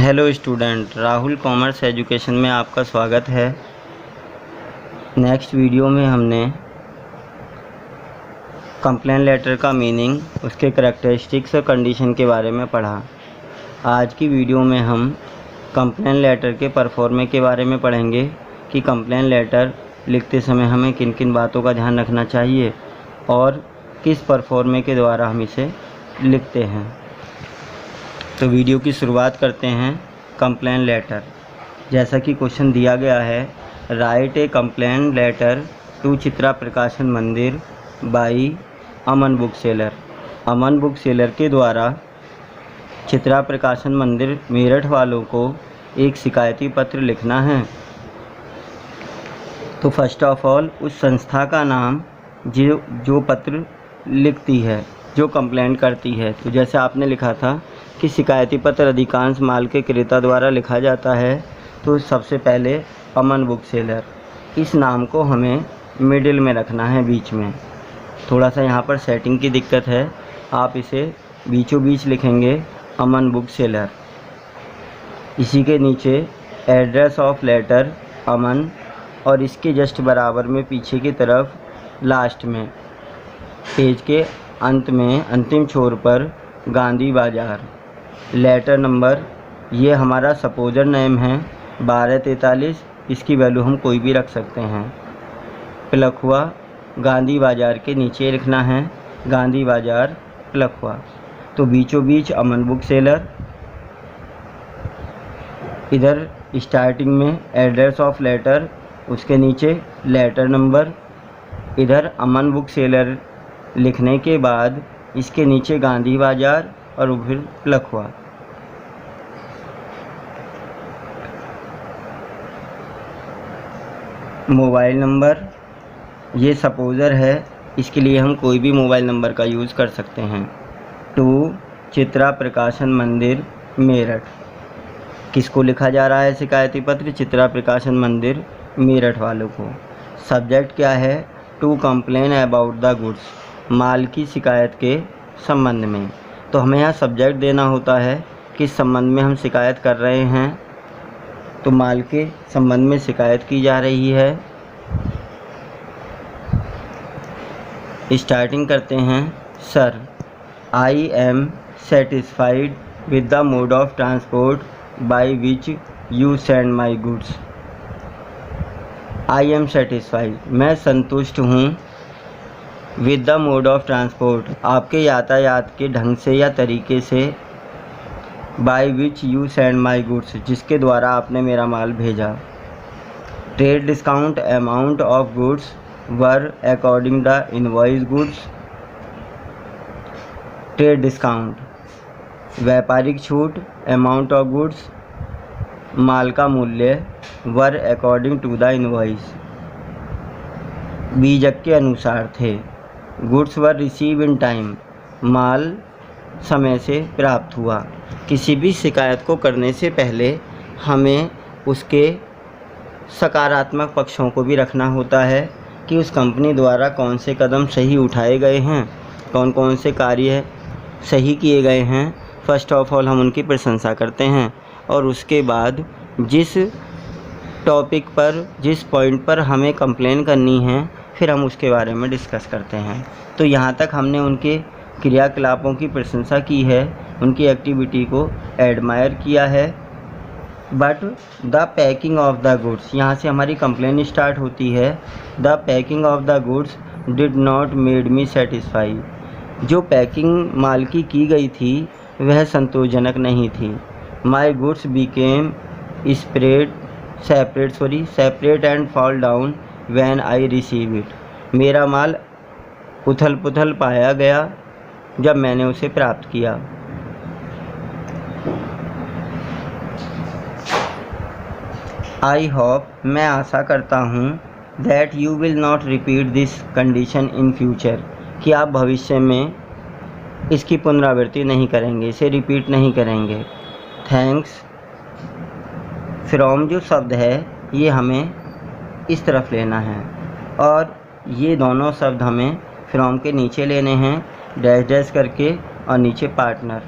Hello student, Rahul commerce education में आपका स्वागत है। नेक्स्ट वीडियो में हमने कंप्लेंट लेटर का मीनिंग, उसके करैक्टरिस्टिक्स और कंडीशन के बारे में पढ़ा। आज की वीडियो में हम कंप्लेंट लेटर के परफॉर्मे के बारे में पढ़ेंगे कि कंप्लेंट लेटर लिखते समय हमें किन किन बातों का ध्यान रखना चाहिए और किस परफॉर्मे के द्वारा हम इसे लिखते हैं। तो वीडियो की शुरुआत करते हैं। कंप्लेंट लेटर, जैसा कि क्वेश्चन दिया गया है, write a complaint letter to Chitra Prakashan Mandir by Aman book seller. Aman book seller के द्वारा चित्रा प्रकाशन मंदिर मेरठ वालों को एक शिकायती पत्र लिखना है। तो फर्स्ट ऑफ ऑल उस संस्था का नाम जो पत्र लिखती है, जो कंप्लेंट करती है। तो जैसे आपने लिखा था कि शिकायती पत्र अधिकांश माल के क्रेता द्वारा लिखा जाता है, तो सबसे पहले अमन बुक सेलर, इस नाम को हमें मिडिल में रखना है, बीच में। थोड़ा सा यहाँ पर सेटिंग की दिक्कत है, आप इसे बीचों बीच लिखेंगे, अमन बुक सेलर। इसी के नीचे एड्रेस ऑफ लेटर अमन, और इसके जस्ट बराबर में पीछे की तरफ लास्ट में पेज के अंत में अंतिम छोर पर गांधी बाज़ार। लेटर नंबर, ये हमारा सपोजर नेम है 1243, इसकी वैल्यू हम कोई भी रख सकते हैं। पिलखुआ गांधी बाज़ार के नीचे लिखना है, गांधी बाज़ार पिलखुआ। तो बीचों बीच अमन बुक सेलर, इधर स्टार्टिंग में एड्रेस ऑफ लेटर, उसके नीचे लेटर नंबर, इधर अमन बुक सेलर लिखने के बाद इसके नीचे गांधी बाज़ार और फिर पिलखुआ। मोबाइल नंबर, ये सपोज़र है, इसके लिए हम कोई भी मोबाइल नंबर का यूज़ कर सकते हैं। टू चित्रा प्रकाशन मंदिर मेरठ, किसको लिखा जा रहा है शिकायती पत्र? चित्रा प्रकाशन मंदिर मेरठ वालों को। सब्जेक्ट क्या है? To complain about the goods, माल की शिकायत के संबंध में। तो हमें यहाँ सब्जेक्ट देना होता है, किस संबंध में हम शिकायत कर रहे हैं। तो माल के संबंध में शिकायत की जा रही है। स्टार्टिंग करते हैं। Sir, I am satisfied with the mode of transport by which you send my goods. I am satisfied, मैं संतुष्ट हूँ। With the mode of transport, आपके यातायात के ढंग से या तरीके से। By which you send my goods, जिसके द्वारा आपने मेरा माल भेजा। Trade discount amount of goods were according the invoice goods. Trade discount, व्यापारिक छूट, अमाउंट ऑफ गुड्स, माल का मूल्य, वर अकॉर्डिंग टू द इनवॉइस, बीजक के अनुसार थे। Goods were receive in time, माल समय से प्राप्त हुआ। किसी भी शिकायत को करने से पहले हमें उसके सकारात्मक पक्षों को भी रखना होता है कि उस कंपनी द्वारा कौन से कदम सही उठाए गए हैं, कौन कौन से कार्य सही किए गए हैं। फर्स्ट ऑफ ऑल हम उनकी प्रशंसा करते हैं और उसके बाद जिस टॉपिक पर, जिस पॉइंट पर हमें कंप्लेन करनी है, फिर हम उसके बारे में डिस्कस करते हैं। तो यहाँ तक हमने उनके क्रियाकलापों की प्रशंसा की है, उनकी एक्टिविटी को एडमायर किया है। But the packing of the goods, यहाँ से हमारी कंप्लेन स्टार्ट होती है। The packing of the goods did not made me satisfy, जो पैकिंग माल की गई थी वह संतोषजनक नहीं थी। My goods became separate and fall down when I receive it, मेरा माल उथल पुथल पाया गया जब मैंने उसे प्राप्त किया। आई होप, मैं आशा करता हूँ, that you will not repeat this condition in future, कि आप भविष्य में इसकी पुनरावृत्ति नहीं करेंगे, इसे रिपीट नहीं करेंगे। थैंक्स, फ्रॉम जो शब्द है ये हमें इस तरफ लेना है और ये दोनों शब्द हमें फ्रॉम के नीचे लेने हैं, डैश डैश करके, और नीचे पार्टनर।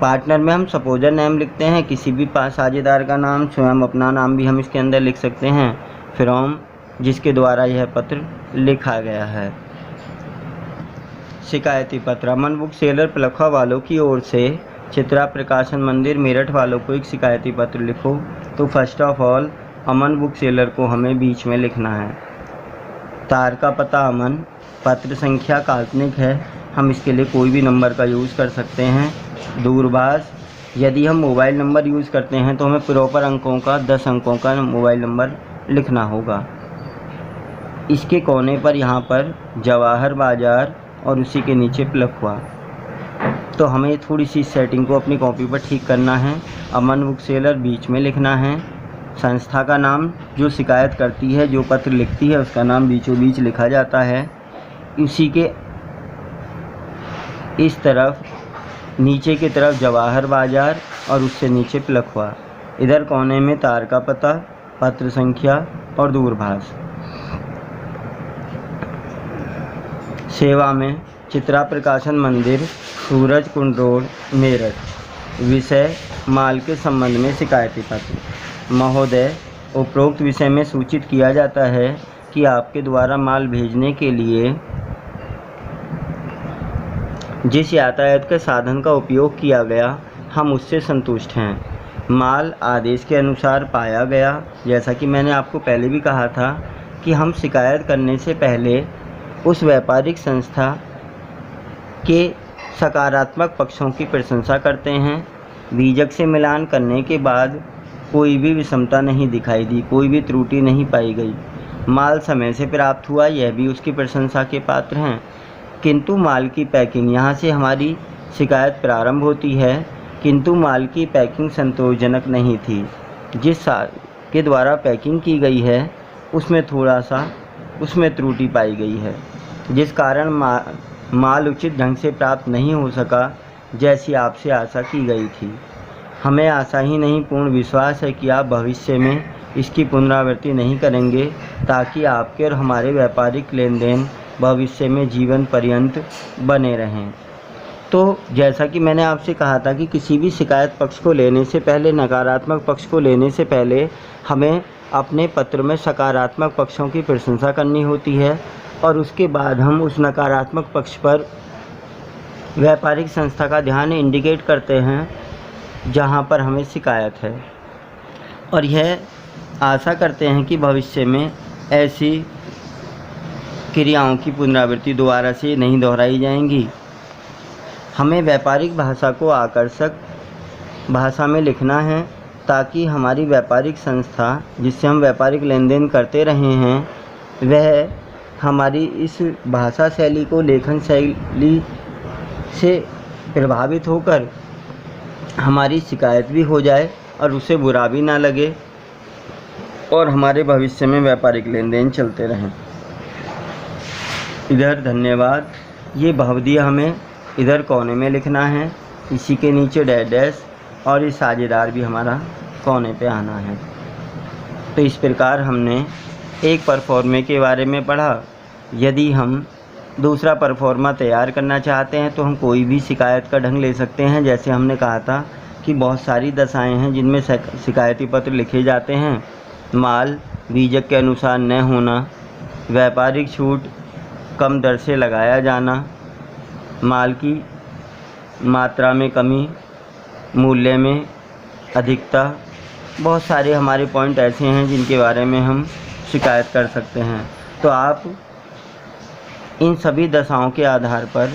पार्टनर में हम सपोजर नेम लिखते हैं, किसी भी साझेदार का नाम, स्वयं अपना नाम भी हम इसके अंदर लिख सकते हैं, फ्रॉम जिसके द्वारा यह पत्र लिखा गया है। शिकायती पत्र। अमन बुक सेलर पलखा वालों की ओर से चित्रा प्रकाशन मंदिर मेरठ वालों को एक शिकायती पत्र लिखो। तो first of all Aman book seller को हमें बीच में लिखना है। तार का पता अमन, पत्र संख्या काल्पनिक है, हम इसके लिए कोई भी नंबर का यूज़ कर सकते हैं। दूरभाष, यदि हम मोबाइल नंबर यूज़ करते हैं तो हमें प्रॉपर अंकों का 10 अंकों का मोबाइल नंबर लिखना होगा। इसके कोने पर यहाँ पर जवाहर बाज़ार और उसी के नीचे पलखुआ। तो हमें थोड़ी सी सेटिंग को अपनी कॉपी पर ठीक करना है। अमन बुक सेलर बीच में लिखना है। संस्था का नाम, जो शिकायत करती है, जो पत्र लिखती है, उसका नाम बीचों बीच लिखा जाता है। इसी के इस तरफ नीचे की तरफ जवाहर बाज़ार और उससे नीचे पलखुआ। इधर कोने में तार का पता, पत्र संख्या और दूरभाष। सेवा में चित्रा प्रकाशन मंदिर, सूरज कुंड रोड, मेरठ। विषय माल के संबंध में शिकायती पत्र। महोदय, उपरोक्त विषय में सूचित किया जाता है कि आपके द्वारा माल भेजने के लिए जिस यातायात के साधन का उपयोग किया गया, हम उससे संतुष्ट हैं। माल आदेश के अनुसार पाया गया। जैसा कि मैंने आपको पहले भी कहा था कि हम शिकायत करने से पहले उस व्यापारिक संस्था के सकारात्मक पक्षों की प्रशंसा करते हैं। बीजक से मिलान करने के बाद कोई भी विषमता नहीं दिखाई दी, कोई भी त्रुटि नहीं पाई गई। माल समय से प्राप्त हुआ, यह भी उसकी प्रशंसा के पात्र हैं। किंतु माल की पैकिंग, यहाँ से हमारी शिकायत प्रारंभ होती है। किंतु माल की पैकिंग संतोषजनक नहीं थी। जिस के द्वारा पैकिंग की गई है उसमें त्रुटि पाई गई है, जिस कारण माल उचित ढंग से प्राप्त नहीं हो सका जैसी आपसे आशा की गई थी। हमें आशा ही नहीं, पूर्ण विश्वास है कि आप भविष्य में इसकी पुनरावृत्ति नहीं करेंगे, ताकि आपके और हमारे व्यापारिक लेन देन भविष्य में जीवन पर्यंत बने रहें। तो जैसा कि मैंने आपसे कहा था कि किसी भी शिकायत पक्ष को लेने से पहले, नकारात्मक पक्ष को लेने से पहले हमें अपने पत्र में सकारात्मक पक्षों की प्रशंसा करनी होती है और उसके बाद हम उस नकारात्मक पक्ष पर व्यापारिक संस्था का ध्यान इंडिकेट करते हैं जहां पर हमें शिकायत है, और यह आशा करते हैं कि भविष्य में ऐसी क्रियाओं की पुनरावृत्ति दोबारा से नहीं दोहराई जाएंगी। हमें व्यापारिक भाषा को आकर्षक भाषा में लिखना है, ताकि हमारी व्यापारिक संस्था जिससे हम व्यापारिक लेन देन करते रहे हैं, वह हमारी इस भाषा शैली को, लेखन शैली से प्रभावित होकर हमारी शिकायत भी हो जाए और उसे बुरा भी ना लगे और हमारे भविष्य में व्यापारिक लेन देन चलते रहें। इधर धन्यवाद, ये भवदीय हमें इधर कोने में लिखना है, इसी के नीचे डैश डैश, और ये साझेदार भी हमारा कोने पे आना है। तो इस प्रकार हमने एक परफॉर्मे के बारे में पढ़ा। यदि हम दूसरा परफॉर्मा तैयार करना चाहते हैं तो हम कोई भी शिकायत का ढंग ले सकते हैं। जैसे हमने कहा था कि बहुत सारी दशाएं हैं जिनमें शिकायती पत्र लिखे जाते हैं। माल बीजक के अनुसार न होना, व्यापारिक छूट कम दर से लगाया जाना, माल की मात्रा में कमी, मूल्य में अधिकता, बहुत सारे हमारे पॉइंट ऐसे हैं जिनके बारे में हम शिकायत कर सकते हैं। तो आप इन सभी दशाओं के आधार पर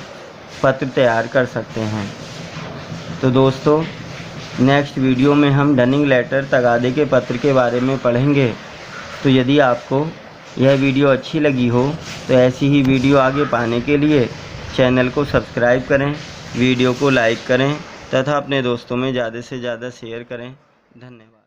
पत्र तैयार कर सकते हैं। तो दोस्तों, नेक्स्ट वीडियो में हम डनिंग लेटर, तगादे के पत्र के बारे में पढ़ेंगे। तो यदि आपको यह वीडियो अच्छी लगी हो तो ऐसी ही वीडियो आगे पाने के लिए चैनल को सब्सक्राइब करें, वीडियो को लाइक करें तथा अपने दोस्तों में ज़्यादा से ज़्यादा शेयर करें। धन्यवाद।